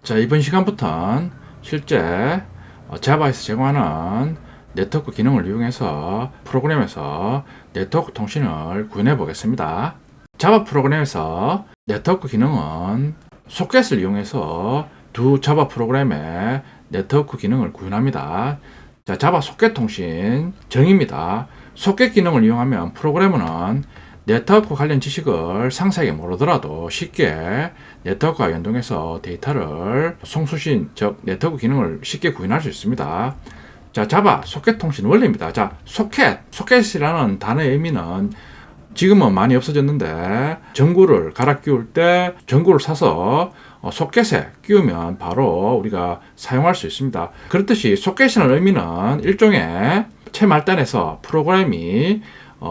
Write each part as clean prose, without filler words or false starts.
자, 이번 시간부터는 실제 자바에서 제공하는 네트워크 기능을 이용해서 프로그램에서 네트워크 통신을 구현해 보겠습니다. 자바 프로그램에서 네트워크 기능은 소켓을 이용해서 두 자바 프로그램의 네트워크 기능을 구현합니다. 자, 자바 소켓 통신 정의입니다. 소켓 기능을 이용하면 프로그래머는 네트워크 관련 지식을 상세하게 모르더라도 쉽게 네트워크와 연동해서 데이터를 송수신, 즉 네트워크 기능을 쉽게 구현할 수 있습니다. 자, 자바 소켓 통신 원리입니다. 자, 소켓이라는 단어의 의미는 지금은 많이 없어졌는데 전구를 갈아 끼울 때 전구를 사서 소켓에 끼우면 바로 우리가 사용할 수 있습니다. 그렇듯이 소켓이라는 의미는 일종의 채 말단에서 프로그램이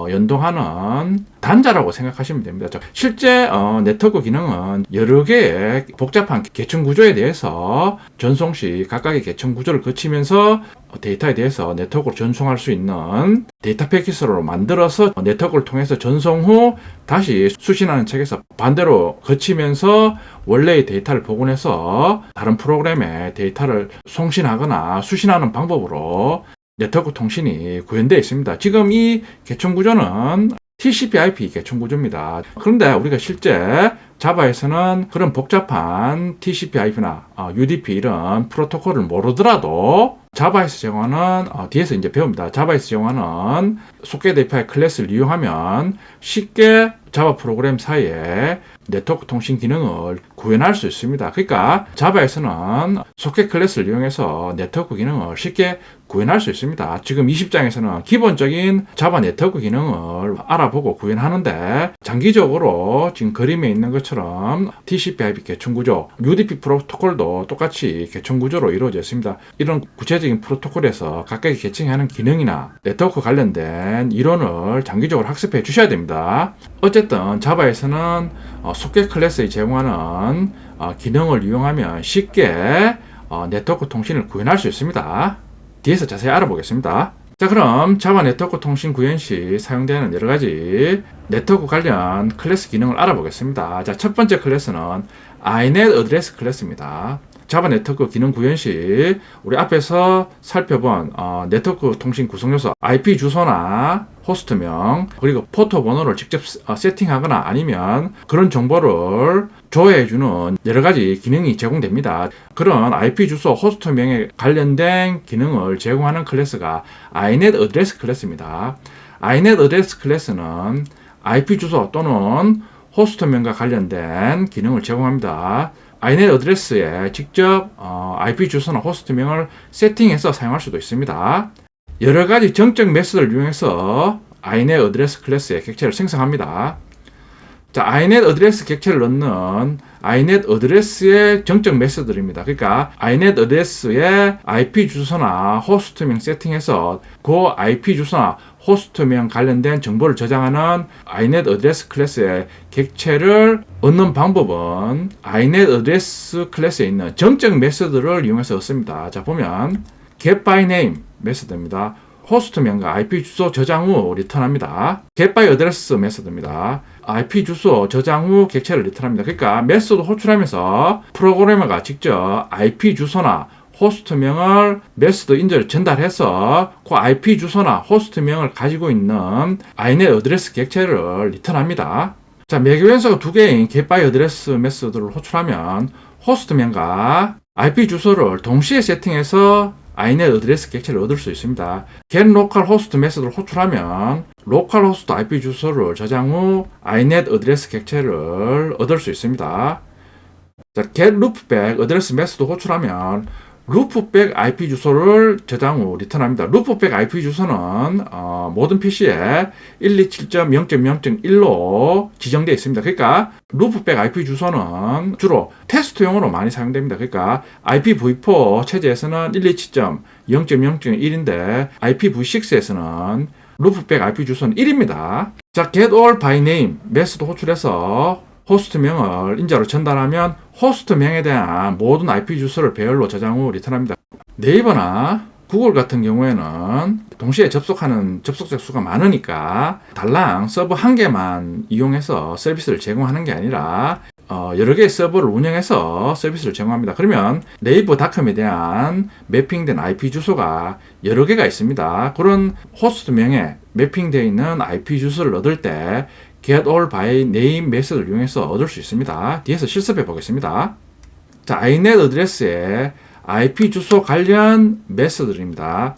연동하는 단자라고 생각하시면 됩니다. 실제 네트워크 기능은 여러 개의 복잡한 계층 구조에 대해서 전송 시 각각의 계층 구조를 거치면서 데이터에 대해서 네트워크로 전송할 수 있는 데이터 패킷으로 만들어서 네트워크를 통해서 전송 후 다시 수신하는 책에서 반대로 거치면서 원래의 데이터를 복원해서 다른 프로그램에 데이터를 송신하거나 수신하는 방법으로 네트워크 통신이 구현되어 있습니다. 지금 이 계층 구조는 TCP/IP 계층 구조입니다. 그런데 우리가 실제 자바에서는 그런 복잡한 TCP/IP나 UDP 이런 프로토콜을 모르더라도 자바에서 제공하는 뒤에서 이제 배웁니다. 자바에서 제공하는 소켓 API 클래스를 이용하면 쉽게 자바 프로그램 사이에 네트워크 통신 기능을 구현할 수 있습니다. 그러니까 자바에서는 소켓 클래스를 이용해서 네트워크 기능을 쉽게 구현할 수 있습니다. 지금 20장에서는 기본적인 자바 네트워크 기능을 알아보고 구현하는데 장기적으로 지금 그림에 있는 것처럼 TCP/IP 계층 구조, UDP 프로토콜도 똑같이 계층 구조로 이루어져 있습니다. 이런 구체적인 프로토콜에서 각각의 계층이 하는 기능이나 네트워크 관련된 이론을 장기적으로 학습해 주셔야 됩니다. 어쨌든 자바에서는 소켓 클래스에 제공하는 기능을 이용하면 쉽게 네트워크 통신을 구현할 수 있습니다. 뒤에서 자세히 알아보겠습니다. 자, 그럼 자바 네트워크 통신 구현 시 사용되는 여러가지 네트워크 관련 클래스 기능을 알아보겠습니다. 자, 첫 번째 클래스는 inet 어드레스 클래스입니다. 자바 네트워크 기능 구현 시 우리 앞에서 살펴본 네트워크 통신 구성 요소 IP 주소나 호스트명 그리고 포트 번호를 직접 세팅하거나 아니면 그런 정보를 조회해주는 여러가지 기능이 제공됩니다. 그런 IP 주소 호스트명에 관련된 기능을 제공하는 클래스가 inet 어드레스 클래스입니다. inet 어드레스 클래스는 IP 주소 또는 호스트명과 관련된 기능을 제공합니다. inet 어드레스에 직접 IP 주소나 호스트명을 세팅해서 사용할 수도 있습니다. 여러 가지 정적 메소드를 이용해서 inet 어드레스 클래스의 객체를 생성합니다. 자, inet 어드레스 객체를 넣는 inet 어드레스의 정적 메소드입니다. 그러니까 inet 어드레스의 IP 주소나 호스트명 세팅해서 그 IP 주소나 호스트명 관련된 정보를 저장하는 inet 어드레스 클래스의 객체를 얻는 방법은 inet 어드레스 클래스에 있는 정적 메소드를 이용해서 얻습니다. 자, 보면 getByName 메소드입니다. 호스트명과 IP 주소 저장 후 리턴합니다. getByAddress 메소드입니다. IP 주소 저장 후 객체를 리턴합니다. 그러니까 메소드 호출하면서 프로그래머가 직접 IP 주소나 호스트명을 메소드 인저를 전달해서 그 IP 주소나 호스트명을 가지고 있는 inet 어드레스 객체를 리턴합니다. 자, 매개元素가 두 개인 getByAddress 메소드를 호출하면 호스트명과 IP 주소를 동시에 세팅해서 inet 어드레스 객체를 얻을 수 있습니다. getLocalHost 메소드를 호출하면 localhost IP 주소를 저장 후 inet 어드레스 객체를 얻을 수 있습니다. 자, getLoopback 어드레스 메소드 호출하면 loopback IP 주소를 저장 후 리턴합니다. loopback IP 주소는 모든 PC에 127.0.0.1로 지정되어 있습니다. 그러니까 loopback IP 주소는 주로 테스트용으로 많이 사용됩니다. 그러니까 IPv4 체제에서는 127.0.0.1인데 IPv6에서는 loopback IP 주소는 1입니다. 자, getAllByName 메소드 호출해서 호스트명을 인자로 전달하면 호스트명에 대한 모든 IP 주소를 배열로 저장 후 리턴합니다. 네이버나 구글 같은 경우에는 동시에 접속하는 접속자 수가 많으니까 달랑 서버 한 개만 이용해서 서비스를 제공하는 게 아니라 여러 개의 서버를 운영해서 서비스를 제공합니다. 그러면 네이버닷컴에 대한 매핑된 IP 주소가 여러 개가 있습니다. 그런 호스트명에 매핑되어 있는 IP 주소를 얻을 때 get all by name 메소드를 이용해서 얻을 수 있습니다. 뒤에서 실습해 보겠습니다. 자, inet 어드레스의 IP 주소 관련 메소드입니다.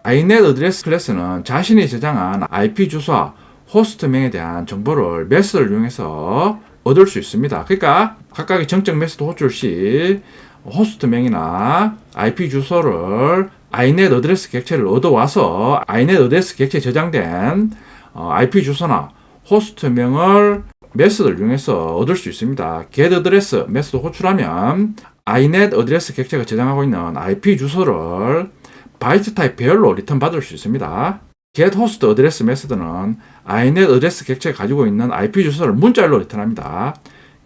inet 어드레스 클래스는 자신이 저장한 IP 주소와 호스트명에 대한 정보를 메소드를 이용해서 얻을 수 있습니다. 그러니까 각각의 정적 메소드 호출 시 호스트명이나 IP 주소를 inet 어드레스 객체를 얻어와서 inet 어드레스 객체에 저장된 IP 주소나 호스트명을 메소드를 이용해서 얻을 수 있습니다. get 어드레스 메소드 호출하면 inet 어드레스 객체가 저장하고 있는 IP 주소를 바이트 타입 배열로 리턴 받을 수 있습니다. get host 어드레스 메소드는 inet 어드레스 객체가 가지고 있는 IP 주소를 문자열로 리턴합니다.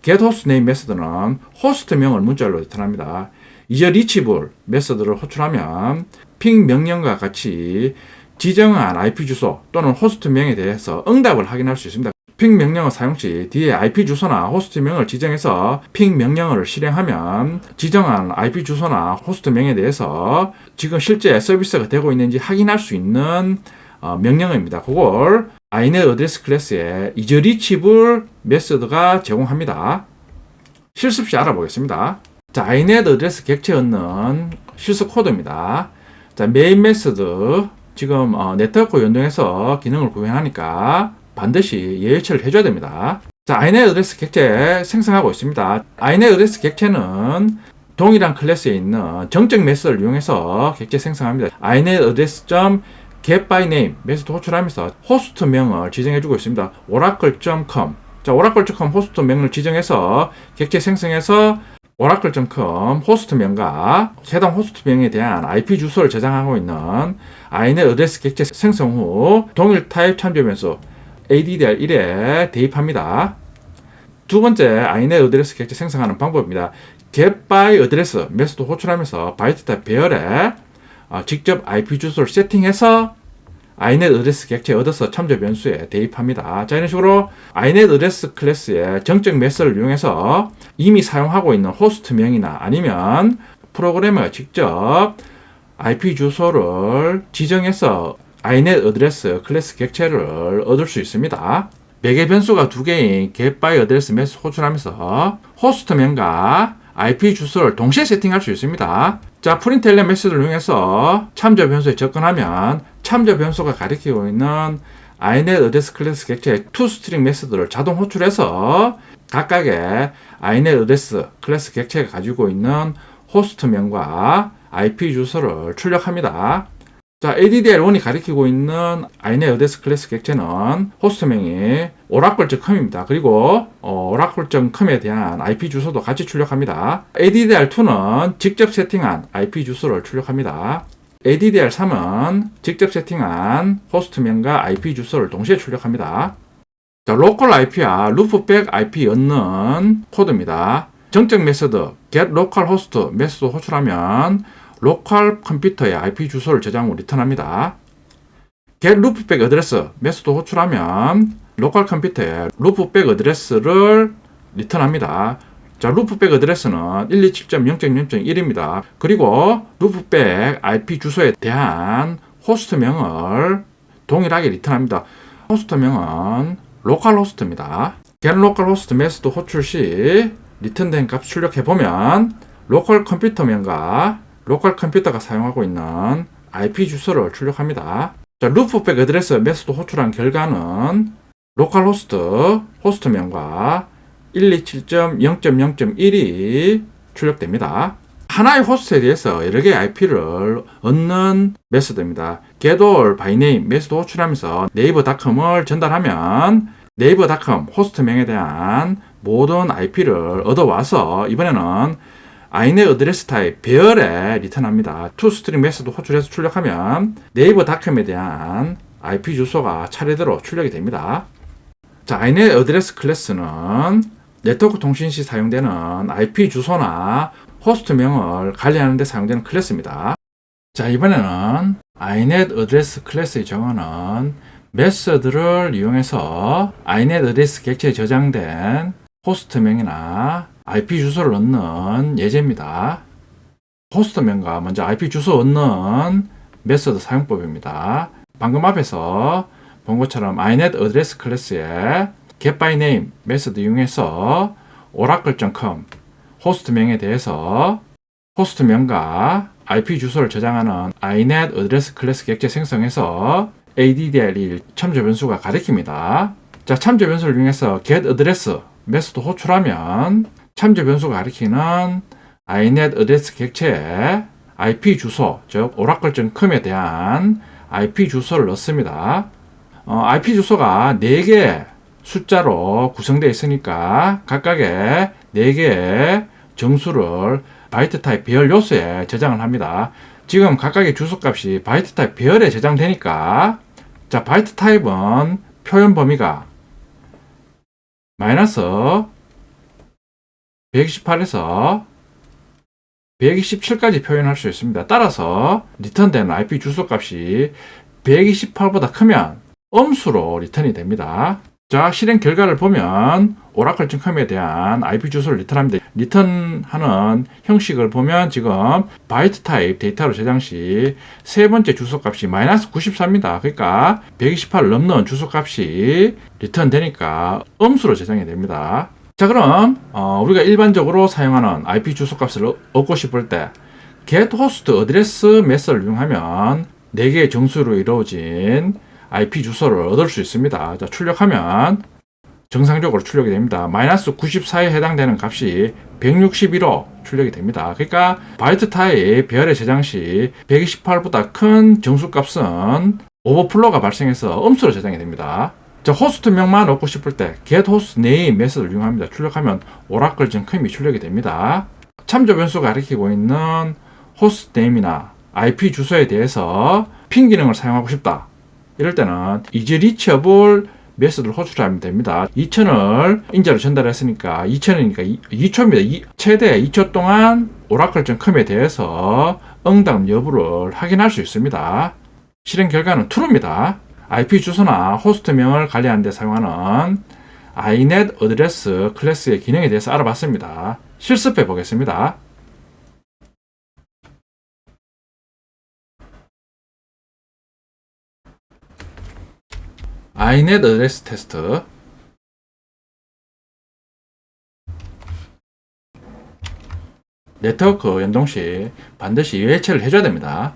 get host name 메소드는 호스트명을 문자열로 리턴합니다. 이제 reachable 메소드를 호출하면 ping 명령과 같이 지정한 IP 주소 또는 호스트명에 대해서 응답을 확인할 수 있습니다. ping 명령을 사용 시 뒤에 IP 주소나 호스트명을 지정해서 ping 명령어를 실행하면 지정한 IP 주소나 호스트명에 대해서 지금 실제 서비스가 되고 있는지 확인할 수 있는 명령어입니다. 그걸 inet 어드레스 클래스의 isReachable 메소드가 제공합니다. 실습 시 알아보겠습니다. 자, inet 어드레스 객체 얻는 실습 코드입니다. 자, 메인 메소드 지금 네트워크 연동해서 기능을 구현하니까 반드시 예열처리를 해줘야 됩니다. 자, inet 어드레스 객체 생성하고 있습니다. inet 어드레스 객체는 동일한 클래스에 있는 정적 메소드를 이용해서 객체 생성합니다. inet 어드레스 get by name 메소드 호출하면서 호스트명을 지정해주고 있습니다. oracle.com 자, oracle.com 호스트명을 지정해서 객체 생성해서 oracle.com 호스트명과 해당 호스트명에 대한 IP 주소를 저장하고 있는 inet 어드레스 객체 생성 후 동일 타입 참조 변수 addr1에 대입합니다. 두 번째 inet 어드레스 객체 생성하는 방법입니다. get by address 메소드 호출하면서 바이트 타입 배열에 직접 IP 주소를 세팅해서 inet 어드레스 객체 얻어서 참조 변수에 대입합니다. 자, 이런 식으로 inet 어드레스 클래스의 정적 메소드를 이용해서 이미 사용하고 있는 호스트명이나 아니면 프로그래머가 직접 IP 주소를 지정해서 inet 어드레스 클래스 객체를 얻을 수 있습니다. 매개 변수가 두 개인 get by address 메소드 호출하면서 호스트명과 IP 주소를 동시에 세팅할 수 있습니다. 자, 프린트LN 메소드를 이용해서 참조 변수에 접근하면 참조 변수가 가리키고 있는 inet 어드레스 클래스 객체의 toString 메소드를 자동 호출해서 각각의 inet 어드레스 클래스 객체가 가지고 있는 호스트명과 IP 주소를 출력합니다. 자, addr1이 가리키고 있는 inet 어드레스 클래스 객체는 호스트명이 oracle.com입니다. 그리고 oracle.com에 대한 IP 주소도 같이 출력합니다. addr2는 직접 세팅한 IP 주소를 출력합니다. addr3은 직접 세팅한 호스트명과 IP 주소를 동시에 출력합니다. 자, local IP와 loopback IP 얻는 코드입니다. 정적 메소드 get local host 메소드 호출하면 로컬 컴퓨터의 IP 주소를 저장 후 리턴합니다. get loopback 어드레스 메소드 호출하면 로컬 컴퓨터의 loopback 어드레스를 리턴합니다. 자, loopback 어드레스는 127.0.0.1입니다. 그리고 loopback IP 주소에 대한 호스트명을 동일하게 리턴합니다. 호스트명은 로컬 호스트입니다. get local host 메소드 호출 시 리턴된 값 출력해보면 로컬 컴퓨터명과 로컬 컴퓨터가 사용하고 있는 IP 주소를 출력합니다. 자, loopback 어드레스 메소드 호출한 결과는 로컬 호스트명과 127.0.0.1이 출력됩니다. 하나의 호스트에 대해서 여러 개의 IP를 얻는 메소드입니다. get all by name 메소드 호출하면서 네이버닷컴을 전달하면 네이버닷컴 호스트명에 대한 모든 IP를 얻어와서 이번에는 inet 어드레스 타입 배열에 리턴합니다. toString 메소드 호출해서 출력하면 네이버닷컴에 대한 IP 주소가 차례대로 출력이 됩니다. 자, inet 어드레스 클래스는 네트워크 통신 시 사용되는 IP 주소나 호스트명을 관리하는 데 사용되는 클래스입니다. 자, 이번에는 inet 어드레스 클래스에 정하는 메소드를 이용해서 inet 어드레스 객체에 저장된 호스트명이나 IP 주소를 넣는 예제입니다. 호스트명과 먼저 IP 주소 얻는 메소드 사용법입니다. 방금 앞에서 본 것처럼 inet address 클래스에 getByName 메소드 이용해서 oracle.com 호스트명에 대해서 호스트명과 IP 주소를 저장하는 inet address 클래스 객체 생성해서 addr1 참조 변수가 가리킵니다. 자, 참조 변수를 이용해서 getAddress 메소드 호출하면 참조 변수가 가리키는 inet address 객체에 IP 주소, 즉 oracle.com에 대한 IP 주소를 넣습니다. IP 주소가 4개의 숫자로 구성되어 있으니까 각각의 4개의 정수를 바이트 타입 배열 요소에 저장을 합니다. 지금 각각의 주소값이 바이트 타입 배열에 저장되니까 자, 바이트 타입은 표현 범위가 마이너스 128에서 127까지 표현할 수 있습니다. 따라서 리턴되는 IP 주소 값이 128보다 크면 음수로 리턴이 됩니다. 자, 실행 결과를 보면 oracle.com에 대한 IP 주소를 리턴합니다. 리턴하는 형식을 보면 지금 바이트 타입 데이터로 저장 시 세 번째 주소 값이 마이너스 94입니다. 그러니까 128을 넘는 주소 값이 리턴되니까 음수로 저장이 됩니다. 자, 그럼 우리가 일반적으로 사용하는 IP 주소 값을 얻고 싶을 때 getHostAddress 메서드를 이용하면 4개의 정수로 이루어진 IP 주소를 얻을 수 있습니다. 자, 출력하면 정상적으로 출력이 됩니다. 마이너스 94에 해당되는 값이 161로 출력이 됩니다. 그러니까 바이트 타입 배열의 저장 시 128보다 큰 정수 값은 오버플로가 발생해서 음수로 저장이 됩니다. 자, 호스트명만 얻고 싶을 때 getHostName 메서드를 이용합니다. 출력하면 oracle.com이 출력이 됩니다. 참조 변수가 가리키고 있는 호스트네임이나 IP 주소에 대해서 핀 기능을 사용하고 싶다. 이럴 때는 isReachable 메소드를 호출하면 됩니다. 2000을 인자로 전달했으니까 2000이니까 2초입니다. 최대 2초 동안 oracle.com에 대해서 응답 여부를 확인할 수 있습니다. 실행 결과는 true입니다. IP 주소나 호스트명을 관리하는 데 사용하는 inet address 클래스의 기능에 대해서 알아봤습니다. 실습해 보겠습니다. inet address 테스트. 네트워크 연동 시 반드시 UH를 해줘야 됩니다.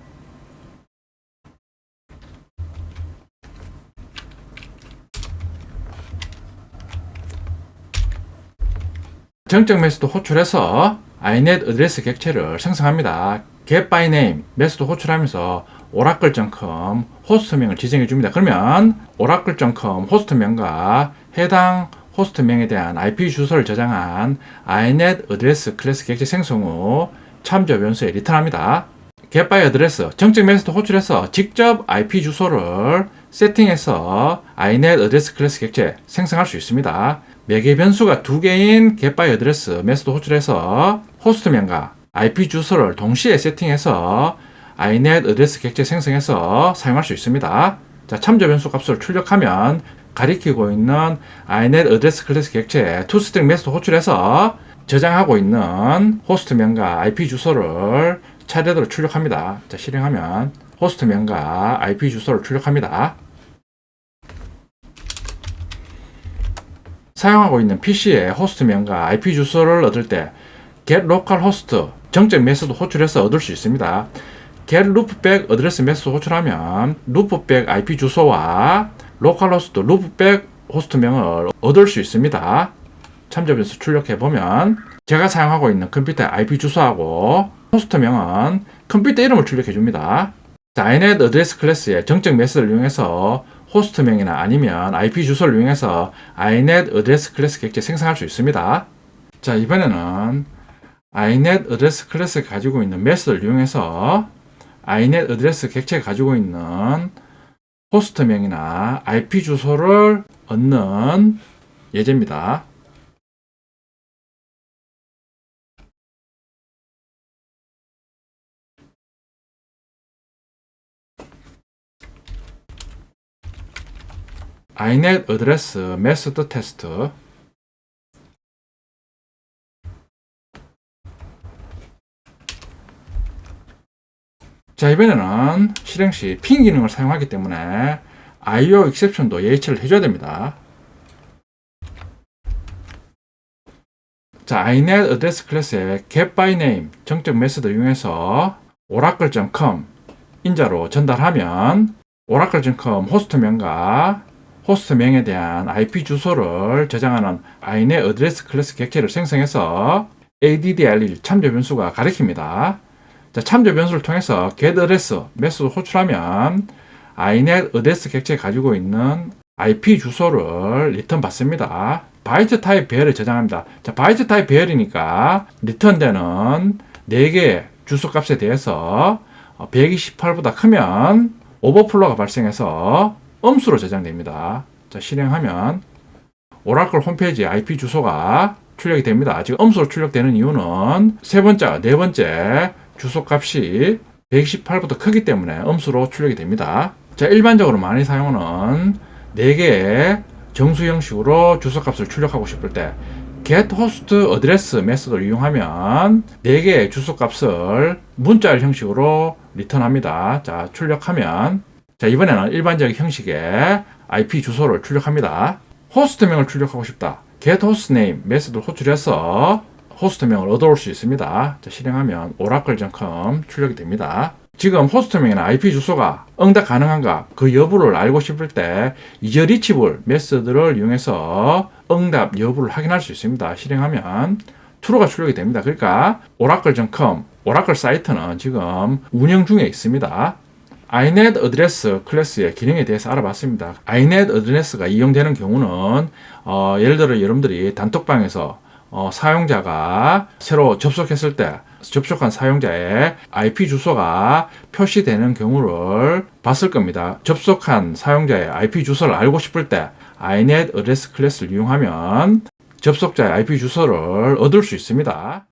정적 메소드 호출해서 inet address 객체를 생성합니다. getByName 메소드 호출하면서 oracle.com 호스트명을 지정해 줍니다. 그러면 oracle.com 호스트명과 해당 호스트명에 대한 IP 주소를 저장한 inet address 클래스 객체 생성 후 참조 변수에 리턴합니다. getByAddress 정적 메소드 호출해서 직접 IP 주소를 세팅해서 inet address 클래스 객체 생성할 수 있습니다. 매개 변수가 2개인 getByAddress 메소드 호출해서 호스트명과 IP 주소를 동시에 세팅해서 inet address 객체 생성해서 사용할 수 있습니다. 자, 참조 변수 값을 출력하면 가리키고 있는 inet address 클래스 객체에 toString 메소드 호출해서 저장하고 있는 호스트명과 IP 주소를 차례대로 출력합니다. 자, 실행하면 호스트명과 IP 주소를 출력합니다. 사용하고 있는 PC의 호스트명과 IP 주소를 얻을 때 getLocalHost 정적 메소드 호출해서 얻을 수 있습니다. getLoopback 어드레스 메소드 호출하면 loopback IP 주소와 localhost loopback 호스트명을 얻을 수 있습니다. 참조 변수 출력해 보면 제가 사용하고 있는 컴퓨터의 IP 주소하고 호스트명은 컴퓨터 이름을 출력해 줍니다. inet address 클래스의 정적 메소드를 이용해서 호스트명이나 아니면 IP 주소를 이용해서 inet address 클래스 객체 생성할 수 있습니다. 자, 이번에는 inet address 클래스가 가지고 있는 메소드를 이용해서 inet address 객체가 가지고 있는 호스트명이나 IP 주소를 얻는 예제입니다. inet address 메소드 테스트. 자, 이번에는 실행 시 핑 기능을 사용하기 때문에 IO exception도 예치를 해줘야 됩니다. 자, inet address 클래스의 get by name 정적 메소드 이용해서 oracle.com 인자로 전달하면 oracle.com 호스트명과 호스트명에 대한 IP 주소를 저장하는 inet address 클래스 객체를 생성해서 addr1 참조 변수가 가리킵니다. 자, 참조 변수를 통해서 get address 메소드 호출하면 inet address 객체가 가지고 있는 IP 주소를 리턴 받습니다. 바이트 타입 배열을 저장합니다. 자, 바이트 타입 배열이니까 리턴되는 4개의 주소 값에 대해서 128보다 크면 오버플로가 발생해서 음수로 저장됩니다. 자, 실행하면 오라클 홈페이지 IP 주소가 출력이 됩니다. 지금 음수로 출력되는 이유는 네 번째 주소 값이 128보다 크기 때문에 음수로 출력이 됩니다. 자, 일반적으로 많이 사용하는 4개의 정수 형식으로 주소 값을 출력하고 싶을 때 get host address 메소드를 이용하면 4개의 주소 값을 문자열 형식으로 리턴합니다. 자, 출력하면 자, 이번에는 일반적인 형식의 IP 주소를 출력합니다. 호스트명을 출력하고 싶다. get host name 메소드를 호출해서 호스트명을 얻어올 수 있습니다. 자, 실행하면 oracle.com 출력이 됩니다. 지금 호스트명이나 IP 주소가 응답 가능한가 그 여부를 알고 싶을 때 is reachable 메소드를 이용해서 응답 여부를 확인할 수 있습니다. 실행하면 true가 출력이 됩니다. 그러니까 oracle.com 오라클 사이트는 지금 운영 중에 있습니다. inet address 클래스의 기능에 대해서 알아봤습니다. inet address가 이용되는 경우는 예를 들어 여러분들이 단톡방에서 사용자가 새로 접속했을 때 접속한 사용자의 IP 주소가 표시되는 경우를 봤을 겁니다. 접속한 사용자의 IP 주소를 알고 싶을 때 inet address 클래스를 이용하면 접속자의 IP 주소를 얻을 수 있습니다.